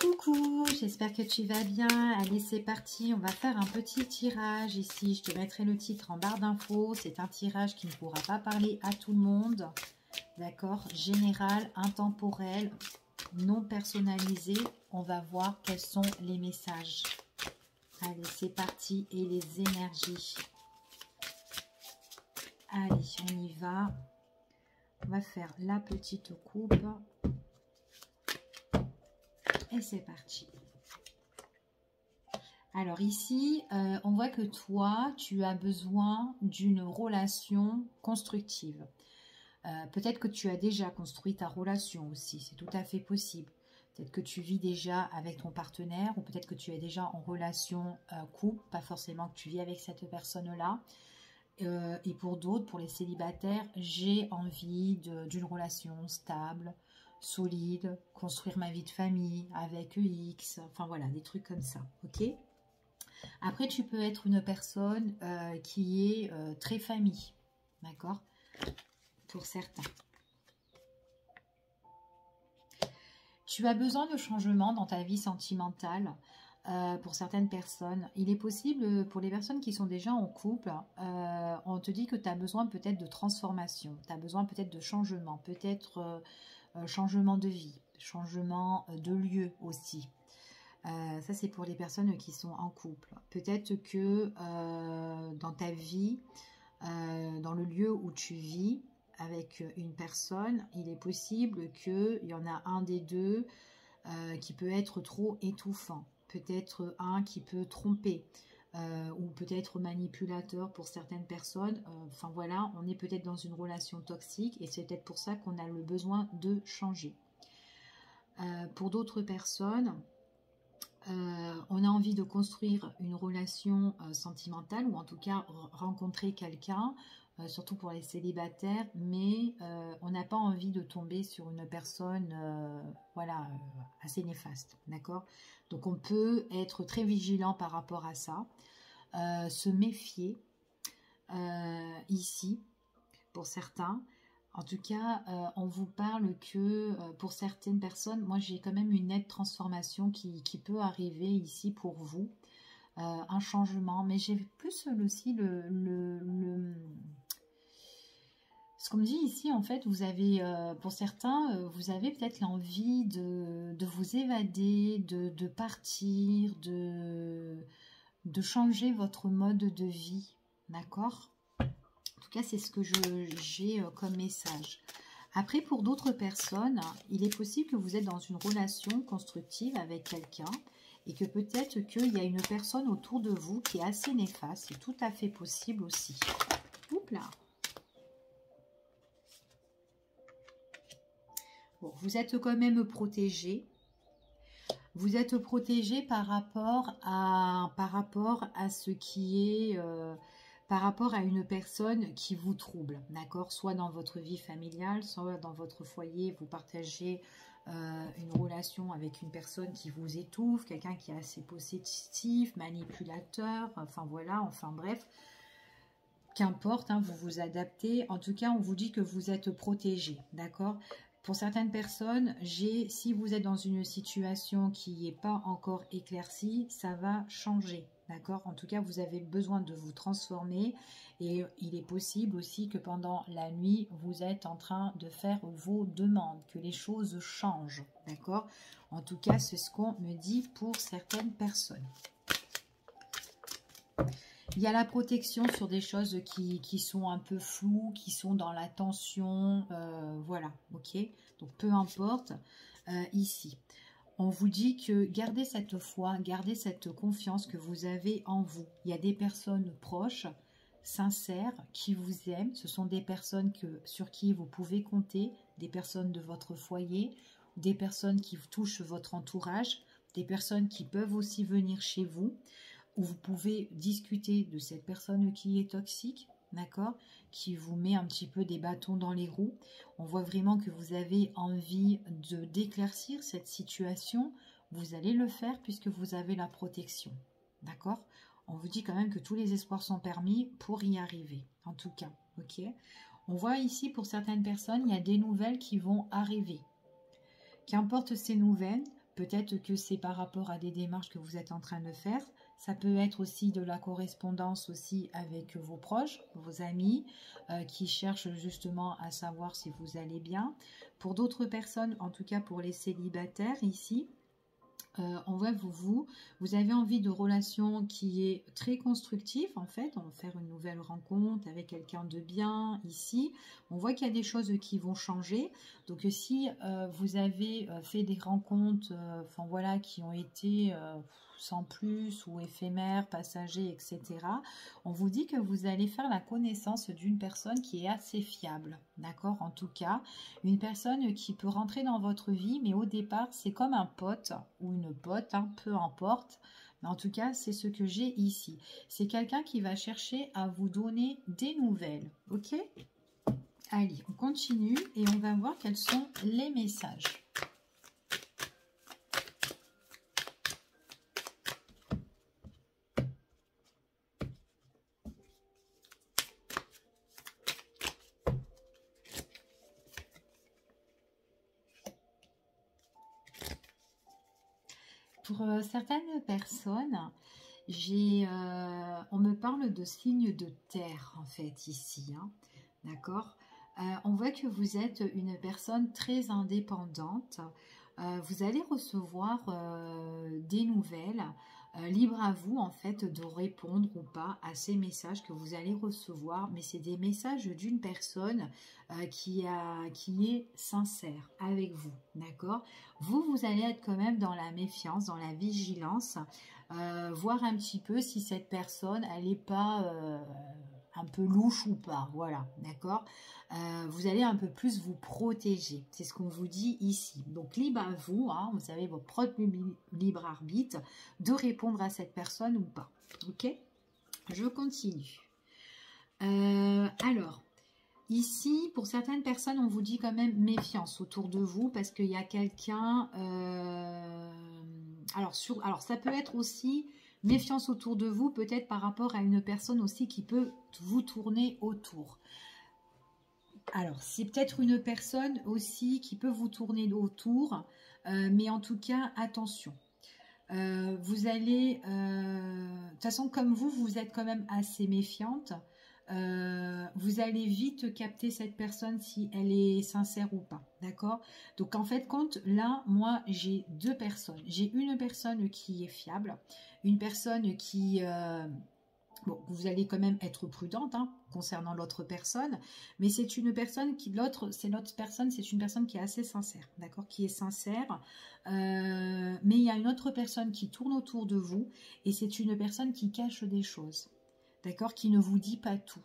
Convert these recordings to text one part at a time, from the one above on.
Coucou, j'espère que tu vas bien. Allez, c'est parti. On va faire un petit tirage ici. Je te mettrai le titre en barre d'infos. C'est un tirage qui ne pourra pas parler à tout le monde. D'accord? Général, intemporel, non personnalisé. On va voir quels sont les messages. Allez, c'est parti. Et les énergies. Allez, on y va. On va faire la petite coupe. Et c'est parti. Alors ici, on voit que toi, tu as besoin d'une relation constructive. Peut-être que tu as déjà construit ta relation aussi, c'est tout à fait possible. Peut-être que tu vis déjà avec ton partenaire ou peut-être que tu es déjà en relation couple, pas forcément que tu vis avec cette personne-là. Et pour d'autres, pour les célibataires, j'ai envie d'une relation stable, solide, construire ma vie de famille avec EX, enfin voilà, des trucs comme ça, ok? Après, tu peux être une personne qui est très famille, d'accord? Pour certains. Tu as besoin de changement dans ta vie sentimentale. Pour certaines personnes, il est possible, pour les personnes qui sont déjà en couple, on te dit que tu as besoin peut-être de transformation, tu as besoin peut-être de changement, peut-être changement de vie, changement de lieu aussi. Ça, c'est pour les personnes qui sont en couple. Peut-être que dans ta vie, dans le lieu où tu vis avec une personne, il est possible qu'il y en a un des deux qui peut être trop étouffant. Peut-être un qui peut tromper ou peut-être manipulateur pour certaines personnes. Enfin voilà, on est peut-être dans une relation toxique et c'est peut-être pour ça qu'on a le besoin de changer. Pour d'autres personnes, on a envie de construire une relation sentimentale ou en tout cas rencontrer quelqu'un, surtout pour les célibataires, mais on n'a pas envie de tomber sur une personne voilà, assez néfaste, d'accord? Donc on peut être très vigilant par rapport à ça, se méfier ici pour certains. En tout cas, on vous parle que pour certaines personnes, moi j'ai quand même une nette transformation qui peut arriver ici pour vous. Un changement, mais j'ai plus aussi ce qu'on me dit ici, en fait, vous avez, pour certains, vous avez peut-être l'envie de vous évader, de partir, de changer votre mode de vie, d'accord ? En tout cas, c'est ce que j'ai comme message. Après, pour d'autres personnes, il est possible que vous êtes dans une relation constructive avec quelqu'un et que peut-être qu'il y a une personne autour de vous qui est assez néfaste. C'est tout à fait possible aussi. Oups là. Bon, vous êtes quand même protégé. Vous êtes protégé par rapport à ce qui est... par rapport à une personne qui vous trouble, d'accord? Soit dans votre vie familiale, soit dans votre foyer, vous partagez une relation avec une personne qui vous étouffe, quelqu'un qui est assez possessif, manipulateur, enfin voilà, enfin bref. Qu'importe, hein, vous vous adaptez. En tout cas, on vous dit que vous êtes protégé, d'accord? Pour certaines personnes, si vous êtes dans une situation qui n'est pas encore éclaircie, ça va changer. D'accord? En tout cas, vous avez besoin de vous transformer et il est possible aussi que pendant la nuit, vous êtes en train de faire vos demandes, que les choses changent. D'accord? En tout cas, c'est ce qu'on me dit pour certaines personnes. Il y a la protection sur des choses qui sont un peu floues, qui sont dans la tension. Voilà, ok? Donc, peu importe. Ici. On vous dit que gardez cette foi, gardez cette confiance que vous avez en vous. Il y a des personnes proches, sincères, qui vous aiment. Ce sont des personnes sur qui vous pouvez compter, des personnes de votre foyer, des personnes qui touchent votre entourage, des personnes qui peuvent aussi venir chez vous, où vous pouvez discuter de cette personne qui est toxique, d'accord, qui vous met un petit peu des bâtons dans les roues. On voit vraiment que vous avez envie d'éclaircir cette situation. Vous allez le faire puisque vous avez la protection, d'accord? On vous dit quand même que tous les espoirs sont permis pour y arriver, en tout cas, ok? On voit ici, pour certaines personnes, il y a des nouvelles qui vont arriver. Qu'importe ces nouvelles, Peut-être que c'est par rapport à des démarches que vous êtes en train de faire. Ça peut être aussi de la correspondance aussi avec vos proches, vos amis, qui cherchent justement à savoir si vous allez bien. Pour d'autres personnes, en tout cas pour les célibataires ici, on voit vous avez envie de relation qui est très constructive en fait, on va faire une nouvelle rencontre avec quelqu'un de bien ici, on voit qu'il y a des choses qui vont changer, donc si vous avez fait des rencontres enfin voilà, qui ont été sans plus ou éphémères, passagers, etc. On vous dit que vous allez faire la connaissance d'une personne qui est assez fiable, d'accord? En tout cas, une personne qui peut rentrer dans votre vie, mais au départ, c'est comme un pote ou une pote, hein, peu importe. Mais en tout cas, c'est ce que j'ai ici. C'est quelqu'un qui va chercher à vous donner des nouvelles, ok? Allez, on continue et on va voir quels sont les messages. Pour certaines personnes, on me parle de signes de terre en fait ici, hein, d'accord. On voit que vous êtes une personne très indépendante. Vous allez recevoir des nouvelles. Libre à vous en fait de répondre ou pas à ces messages que vous allez recevoir, mais c'est des messages d'une personne qui est sincère avec vous, d'accord. Vous allez être quand même dans la méfiance, dans la vigilance, voir un petit peu si cette personne elle n'est pas un peu louche ou pas, voilà, d'accord. Vous allez un peu plus vous protéger, c'est ce qu'on vous dit ici. Donc libre à vous, hein, vous avez votre propre libre arbitre de répondre à cette personne ou pas, ok. Je continue. Alors, ici, pour certaines personnes, on vous dit quand même méfiance autour de vous parce qu'il y a quelqu'un... alors, ça peut être aussi méfiance autour de vous, peut-être par rapport à une personne aussi qui peut vous tourner autour. Alors, c'est peut-être une personne aussi qui peut vous tourner autour, mais en tout cas, attention. Vous allez... de toute façon, comme vous êtes quand même assez méfiante, vous allez vite capter cette personne si elle est sincère ou pas, d'accord. Donc en fait, là, moi, j'ai deux personnes. J'ai une personne qui est fiable, une personne qui... bon, vous allez quand même être prudente hein, concernant l'autre personne, mais c'est une personne qui, c'est une personne qui est assez sincère, d'accord, qui est sincère, mais il y a une autre personne qui tourne autour de vous, et c'est une personne qui cache des choses, d'accord, qui ne vous dit pas tout.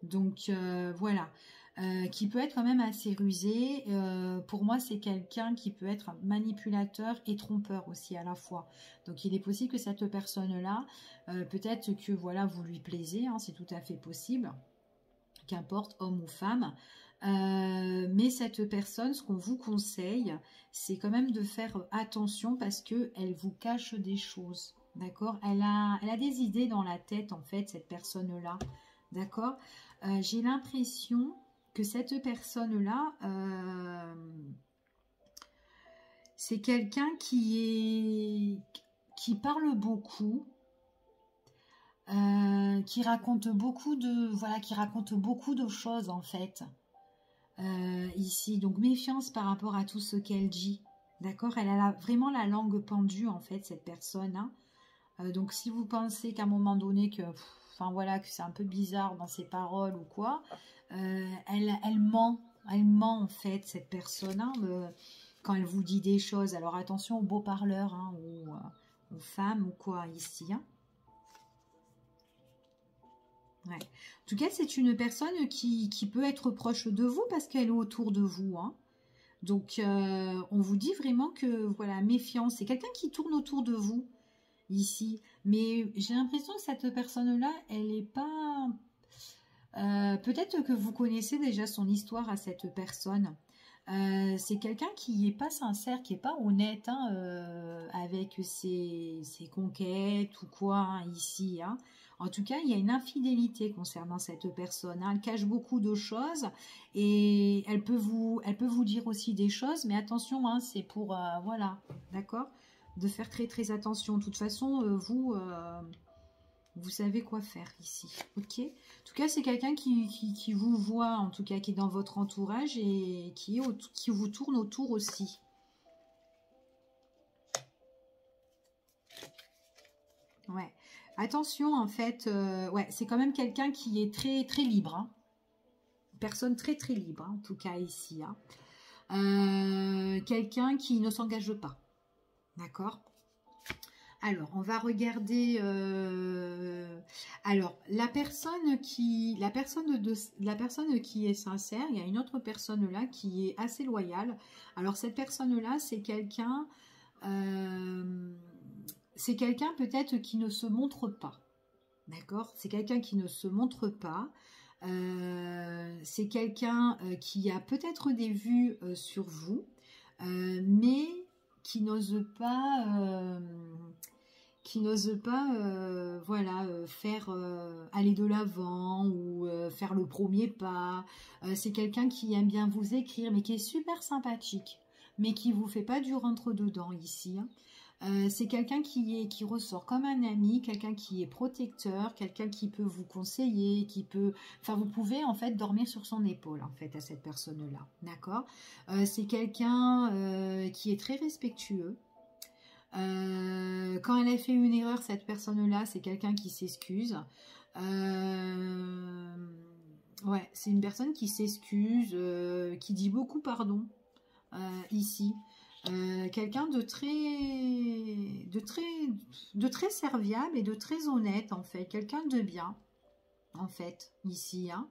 Donc voilà, qui peut être quand même assez rusé. Pour moi, c'est quelqu'un qui peut être manipulateur et trompeur aussi à la fois. Donc il est possible que cette personne-là, peut-être que voilà, vous lui plaisez, hein, c'est tout à fait possible, qu'importe, homme ou femme. Mais cette personne, ce qu'on vous conseille, c'est quand même de faire attention parce qu'elle vous cache des choses. D'accord, elle a des idées dans la tête, en fait, cette personne-là. D'accord, j'ai l'impression que cette personne-là, c'est quelqu'un qui parle beaucoup, qui raconte beaucoup de choses en fait. Ici, donc méfiance par rapport à tout ce qu'elle dit. D'accord, elle a vraiment la langue pendue en fait, cette personne. Hein. Donc si vous pensez qu'à un moment donné que enfin voilà, que c'est un peu bizarre dans ses paroles ou quoi, elle ment en fait cette personne hein, quand elle vous dit des choses. Alors attention aux beaux parleurs hein, aux femmes ou quoi ici. Hein. Ouais. En tout cas, c'est une personne qui peut être proche de vous parce qu'elle est autour de vous. Hein. Donc on vous dit vraiment que voilà, méfiance, c'est quelqu'un qui tourne autour de vous. Ici, mais j'ai l'impression que cette personne-là, elle n'est pas... peut-être que vous connaissez déjà son histoire à cette personne. C'est quelqu'un qui n'est pas sincère, qui n'est pas honnête hein, avec ses conquêtes ou quoi hein, ici. Hein. En tout cas, il y a une infidélité concernant cette personne, hein. Elle cache beaucoup de choses et elle peut vous dire aussi des choses, mais attention, hein, c'est pour, voilà, d'accord, de faire très très attention. De toute façon, vous savez quoi faire ici, ok? En tout cas, c'est quelqu'un qui vous voit, en tout cas, qui est dans votre entourage et qui vous tourne autour aussi. Ouais. Attention, en fait, ouais, c'est quand même quelqu'un qui est très très libre, hein. Personne très très libre, hein, en tout cas ici, hein. Quelqu'un qui ne s'engage pas, d'accord? Alors, on va regarder. Alors, la personne qui est sincère, il y a une autre personne là qui est assez loyale. Alors, cette personne là, c'est quelqu'un peut-être qui ne se montre pas. D'accord? C'est quelqu'un qui ne se montre pas. C'est quelqu'un qui a peut-être des vues sur vous, mais qui n'ose pas, voilà, faire aller de l'avant ou faire le premier pas. C'est quelqu'un qui aime bien vous écrire, mais qui est super sympathique, mais qui vous fait pas du rentre-dedans ici, hein. C'est quelqu'un qui ressort comme un ami, quelqu'un qui est protecteur, quelqu'un qui peut vous conseiller, enfin vous pouvez en fait dormir sur son épaule en fait à cette personne-là, d'accord? C'est quelqu'un qui est très respectueux. Quand elle a fait une erreur, cette personne-là, c'est quelqu'un qui s'excuse. Ouais, c'est une personne qui s'excuse, qui dit beaucoup pardon ici. Quelqu'un de très serviable et de très honnête en fait, quelqu'un de bien en fait ici, hein.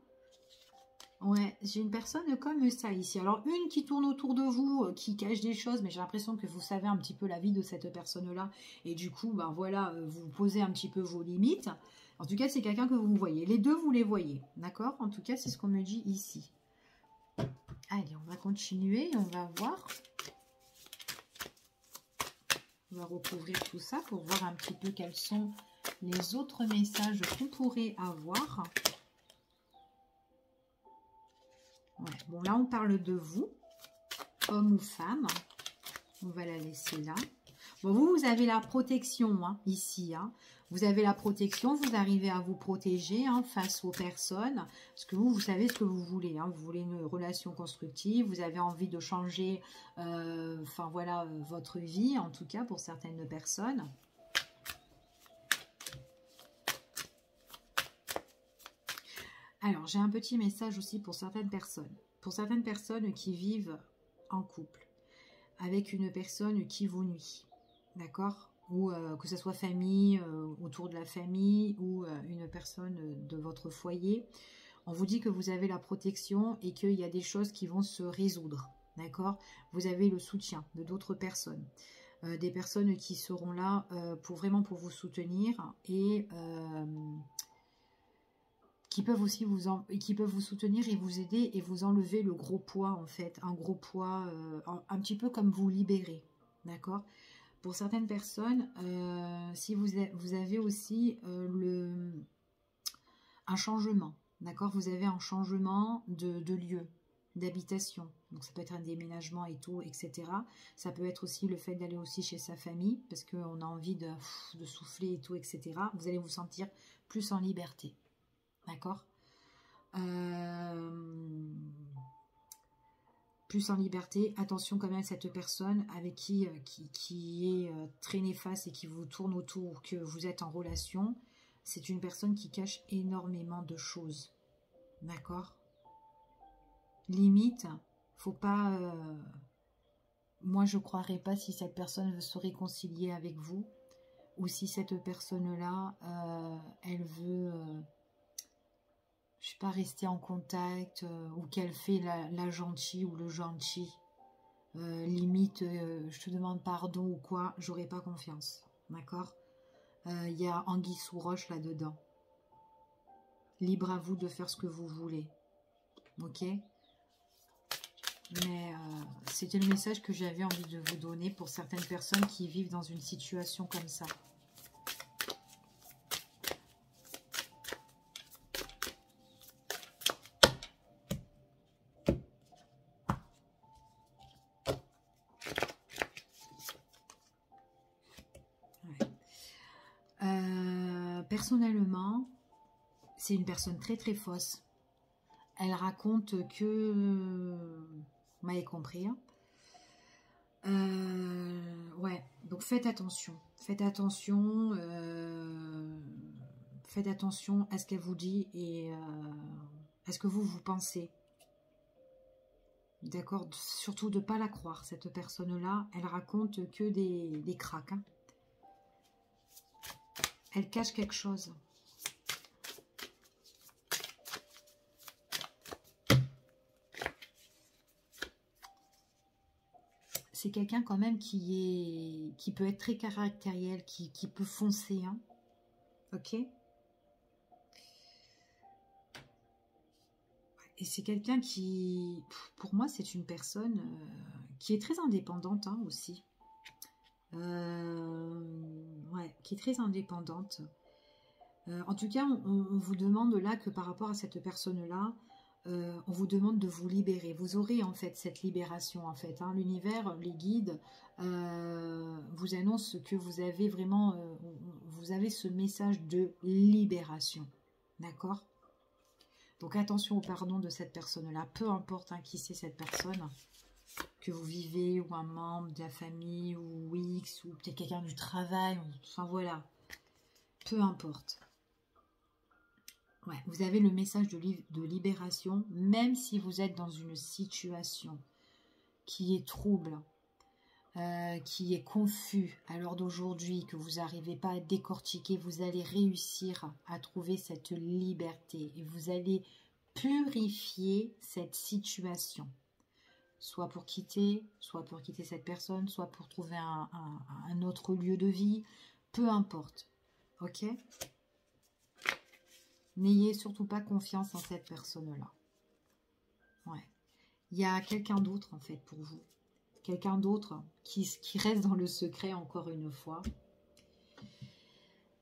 Ouais, j'ai une personne comme ça ici. Alors une qui tourne autour de vous, qui cache des choses, mais j'ai l'impression que vous savez un petit peu la vie de cette personne-là et du coup, ben voilà, vous posez un petit peu vos limites. En tout cas, c'est quelqu'un que vous voyez. Les deux, vous les voyez, d'accord? En tout cas, c'est ce qu'on me dit ici. Allez, on va continuer, on va voir. On va recouvrir tout ça pour voir un petit peu quels sont les autres messages qu'on pourrait avoir. Ouais. Bon, là, on parle de vous, homme ou femme. On va la laisser là. Bon, vous avez la protection, hein, ici, hein. Vous avez la protection, vous arrivez à vous protéger, hein, face aux personnes. Parce que vous savez ce que vous voulez, hein. Vous voulez une relation constructive, vous avez envie de changer, enfin voilà, votre vie, en tout cas pour certaines personnes. Alors, j'ai un petit message aussi pour certaines personnes. Pour certaines personnes qui vivent en couple, avec une personne qui vous nuit, d'accord? Ou que ce soit famille, autour de la famille, ou une personne de votre foyer. On vous dit que vous avez la protection et qu'il y a des choses qui vont se résoudre, d'accord? Vous avez le soutien de d'autres personnes. Des personnes qui seront là vraiment pour vous soutenir et qui peuvent aussi qui peuvent vous soutenir et vous aider et vous enlever le gros poids en fait, un gros poids, un petit peu comme vous libérer, d'accord? Pour certaines personnes, si vous avez aussi un changement, d'accord? Vous avez un changement de lieu, d'habitation, donc ça peut être un déménagement et tout, etc. Ça peut être aussi le fait d'aller aussi chez sa famille, parce qu'on a envie de souffler et tout, etc. Vous allez vous sentir plus en liberté. D'accord? Plus en liberté. Attention quand même à cette personne avec qui est très néfaste et qui vous tourne autour, que vous êtes en relation. C'est une personne qui cache énormément de choses. D'accord? Limite, faut pas... moi, je ne croirais pas si cette personne veut se réconcilier avec vous ou si cette personne-là, elle veut... je sais pas, rester en contact ou qu'elle fait la gentille ou le gentil. Limite, je te demande pardon ou quoi, j'aurais pas confiance. D'accord? Il y a anguille sous roche là-dedans. Libre à vous de faire ce que vous voulez. Ok? Mais c'était le message que j'avais envie de vous donner pour certaines personnes qui vivent dans une situation comme ça. personnellement, c'est une personne très très fausse. Elle raconte que... Vous m'avez compris, hein. Ouais, donc faites attention. Faites attention. Faites attention à ce qu'elle vous dit et à ce que vous pensez. D'accord? Surtout de ne pas la croire, cette personne-là. Elle raconte que des cracks. Hein. Elle cache quelque chose. C'est quelqu'un quand même qui peut être très caractériel, qui peut foncer. Hein. Ok? Et c'est quelqu'un qui, pour moi, c'est une personne qui est très indépendante hein, aussi. Ouais, qui est très indépendante. En tout cas, on vous demande là que par rapport à cette personne-là, on vous demande de vous libérer. Vous aurez en fait cette libération en fait. Hein. L'univers, les guides vous annoncent que vous avez vraiment, vous avez ce message de libération. D'accord? Donc attention au pardon de cette personne-là, peu importe hein, qui c'est cette personne, que vous vivez, ou un membre de la famille, ou X, ou peut-être quelqu'un du travail, enfin voilà, peu importe. Ouais, vous avez le message de libération, même si vous êtes dans une situation qui est trouble, qui est confus à l'heure d'aujourd'hui, que vous n'arrivez pas à décortiquer, vous allez réussir à trouver cette liberté et vous allez purifier cette situation. Soit pour quitter cette personne, soit pour trouver un autre lieu de vie, peu importe. Ok ? N'ayez surtout pas confiance en cette personne-là. Ouais. Il y a quelqu'un d'autre en fait pour vous. Quelqu'un d'autre qui reste dans le secret encore une fois.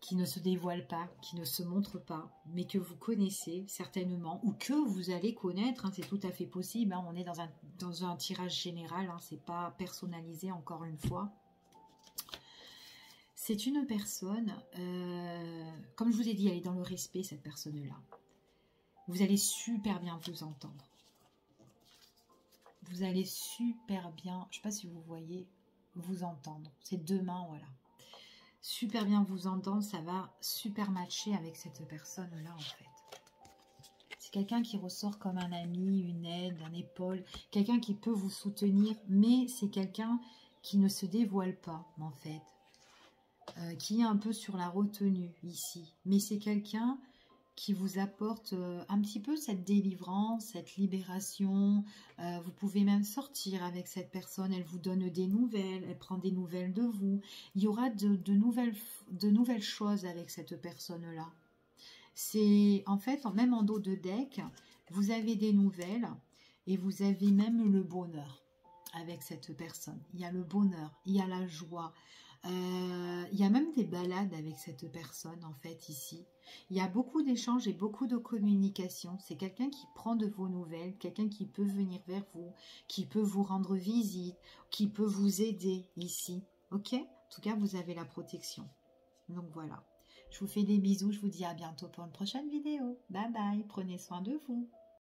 Qui ne se dévoile pas, qui ne se montre pas, mais que vous connaissez certainement, ou que vous allez connaître, hein, c'est tout à fait possible, hein, on est dans un tirage général, hein, c'est pas personnalisé encore une fois. C'est une personne, comme je vous ai dit, elle est dans le respect cette personne-là. Vous allez super bien vous entendre. Vous allez super bien, je ne sais pas si vous voyez, vous entendre. C'est deux mains, voilà. Super bien vous entendre, ça va super matcher avec cette personne-là en fait. C'est quelqu'un qui ressort comme un ami, une aide, un épaule, quelqu'un qui peut vous soutenir, mais c'est quelqu'un qui ne se dévoile pas en fait, qui est un peu sur la retenue ici. Mais c'est quelqu'un qui vous apporte un petit peu cette délivrance, cette libération. Vous pouvez même sortir avec cette personne, elle vous donne des nouvelles, elle prend des nouvelles de vous. Il y aura de nouvelles choses avec cette personne-là. C'est en fait, même en dos de deck, vous avez des nouvelles et vous avez même le bonheur avec cette personne. Il y a le bonheur, il y a la joie. Il y a même des balades avec cette personne en fait ici. Il y a beaucoup d'échanges et beaucoup de communication. C'est quelqu'un qui prend de vos nouvelles, quelqu'un qui peut venir vers vous, qui peut vous rendre visite, qui peut vous aider ici. Ok? En tout cas, vous avez la protection. Donc voilà. Je vous fais des bisous. Je vous dis à bientôt pour une prochaine vidéo. Bye bye. Prenez soin de vous.